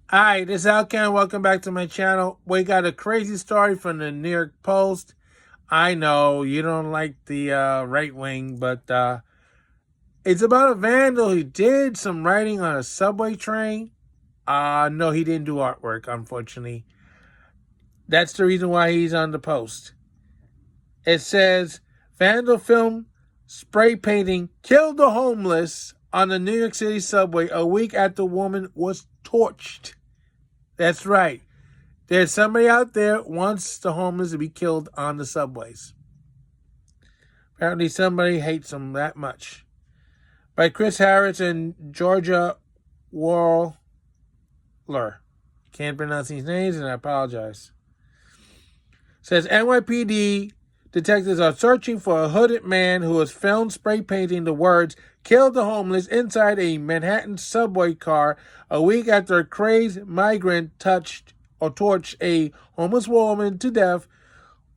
Hi, this is Alcan. Welcome back to my channel. We got a crazy story from the New York Post. I know you don't like the right wing, but it's about a vandal who did some writing on a subway train. No, he didn't do artwork, unfortunately. That's the reason why he's on the Post. It says, vandal film spray painting killed the homeless on the New York City subway a week after a woman was torched. That's right. There's somebody out there wants the homeless to be killed on the subways. Apparently somebody hates them that much. By Chris Harris and Georgia Warler. Can't pronounce these names and I apologize. Says NYPD detectives are searching for a hooded man who was found spray painting the words "Kill the homeless" inside a Manhattan subway car a week after a crazed migrant torched a homeless woman to death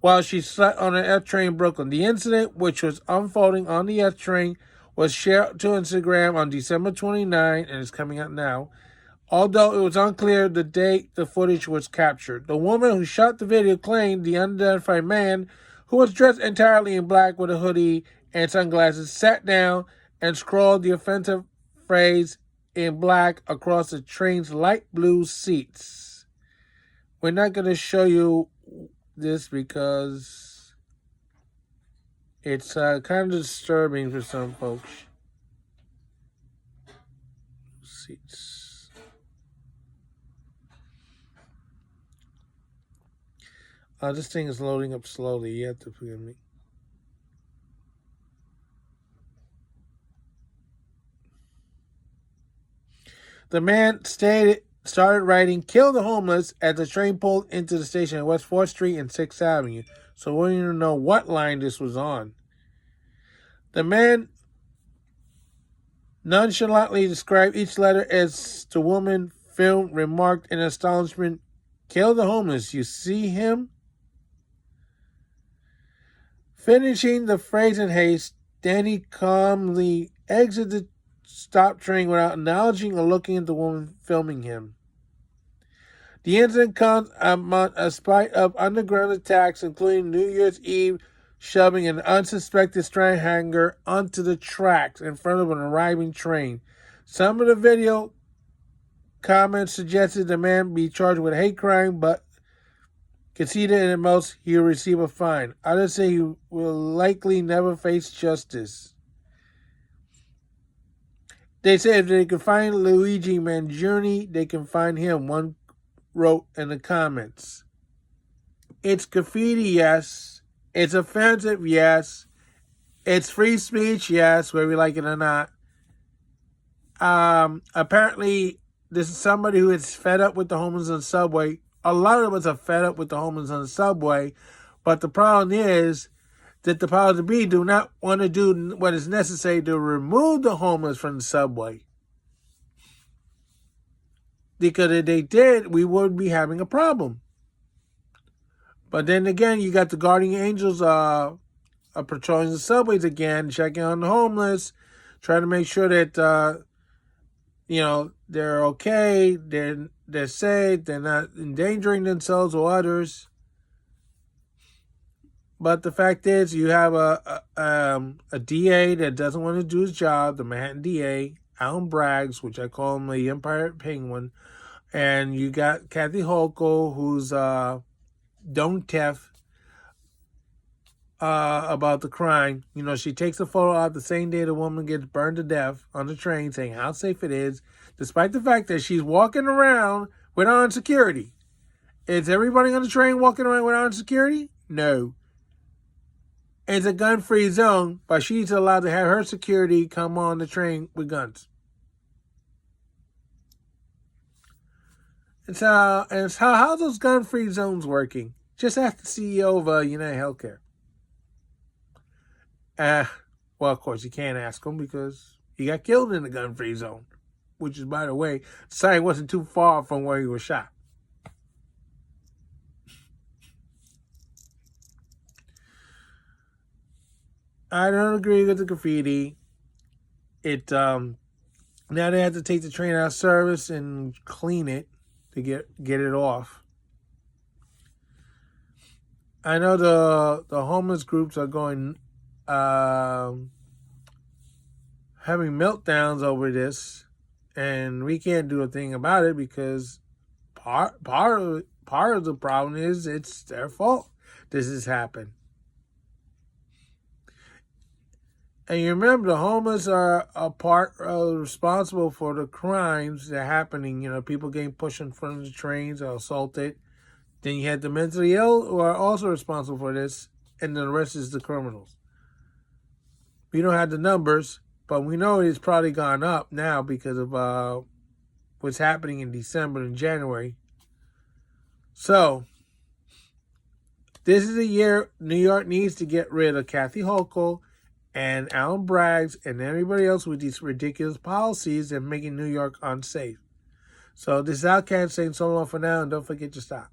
while she slept on an F train in Brooklyn. The incident, which was unfolding on the F train, was shared to Instagram on December 29 and is coming out now. Although it was unclear the date the footage was captured. The woman who shot the video claimed the unidentified man, who was dressed entirely in black with a hoodie and sunglasses, sat down and scrawled the offensive phrase in black across the train's light blue seats. We're not going to show you this because it's kind of disturbing for some folks. Seats. This thing is loading up slowly. You have to forgive me. The man started writing "Kill the homeless" as the train pulled into the station at West 4th Street and 6th Avenue. So we don't even know what line this was on. The man nonchalantly described each letter as the woman filmed remarked in astonishment, "Kill the homeless. You see him?" Finishing the phrase in haste, Danny calmly exited the stop train without acknowledging or looking at the woman filming him. The incident comes among a spate of underground attacks, including New Year's Eve shoving an unsuspected strand hanger onto the tracks in front of an arriving train. Some of the video comments suggested the man be charged with hate crime, but conceded at most he will receive a fine. Others say he will likely never face justice. They say if they can find Luigi Mangione, they can find him, one wrote in the comments. It's graffiti, yes. It's offensive, yes. It's free speech, yes, whether we like it or not. Apparently, this is somebody who is fed up with the homeless on the subway. A lot of us are fed up with the homeless on the subway, but the problem is that the powers that be do not want to do what is necessary to remove the homeless from the subway. Because if they did, we would be having a problem. But then again, you got the guardian angels patrolling the subways again, checking on the homeless, trying to make sure that they're okay, they're safe, they're not endangering themselves or others. But the fact is, you have a DA that doesn't want to do his job, the Manhattan DA, Alan Braggs, which I call him the Empire Penguin, and you got Kathy Hochul, who's don't deaf about the crime. You know, she takes a photo out the same day the woman gets burned to death on the train, saying how safe it is, despite the fact that she's walking around with armed security. Is everybody on the train walking around with armed security? No. It's a gun-free zone, but she's allowed to have her security come on the train with guns. And so, how's those gun-free zones working? Just ask the CEO of United Healthcare. Well, of course, you can't ask him because he got killed in the gun-free zone, which is, by the way, the site wasn't too far from where he was shot. I don't agree with the graffiti. Now they have to take the train out of service and clean it. to get it off. I know the homeless groups are going having meltdowns over this, and we can't do a thing about it because part of the problem is it's their fault this has happened. And you remember, the homeless are a part responsible for the crimes that are happening. You know, people getting pushed in front of the trains or assaulted. Then you had the mentally ill who are also responsible for this, and the rest is the criminals. We don't have the numbers, but we know it's probably gone up now because of what's happening in December and January. So, this is a year New York needs to get rid of Kathy Hochul and Alan Braggs and everybody else with these ridiculous policies and making New York unsafe. So this is Outcast saying so long for now, and don't forget to stop.